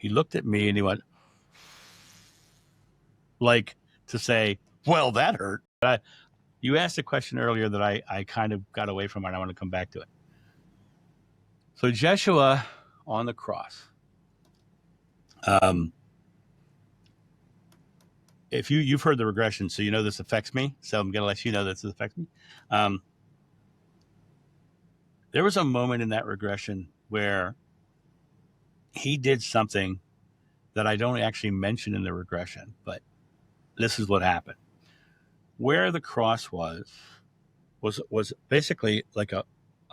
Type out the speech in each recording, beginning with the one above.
He looked at me and he went, like to say, well, that hurt. You asked a question earlier that I kind of got away from, and I want to come back to it. So Yeshua on the cross. If you've heard the regression, so you know this affects me. So I'm going to let you know this affects me. There was a moment in that regression where he did something that I don't actually mention in the regression, but this is what happened. Where the cross was basically like a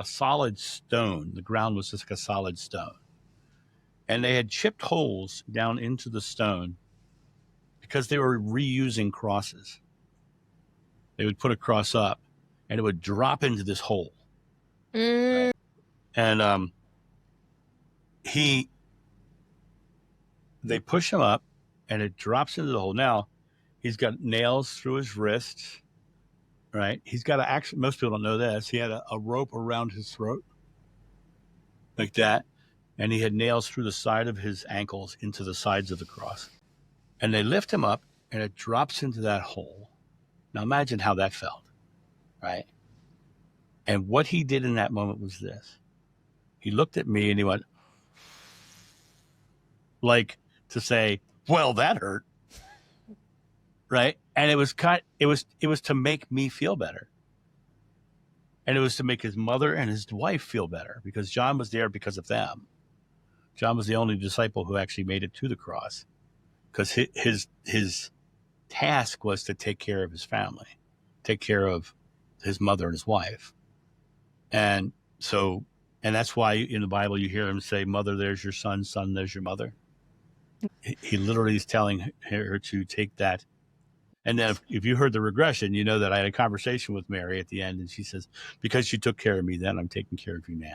solid stone. The ground was just like a solid stone. And they had chipped holes down into the stone because they were reusing crosses. They would put a cross up and it would drop into this hole. Right? And they push him up and it drops into the hole. Now, he's got nails through his wrists, right? He's got most people don't know this. He had a rope around his throat like that. And he had nails through the side of his ankles into the sides of the cross. And they lift him up and it drops into that hole. Now imagine how that felt, right? And what he did in that moment was this. He looked at me and he went, like to say, well, that hurt. Right? And it was to make me feel better. And it was to make his mother and his wife feel better because John was there because of them. John was the only disciple who actually made it to the cross because his task was to take care of his family, take care of his mother and his wife. And that's why in the Bible you hear him say, mother, there's your son, son, there's your mother. He literally is telling her to take that. And then if you heard the regression, you know that I had a conversation with Mary at the end and she says, because you took care of me then, I'm taking care of you now.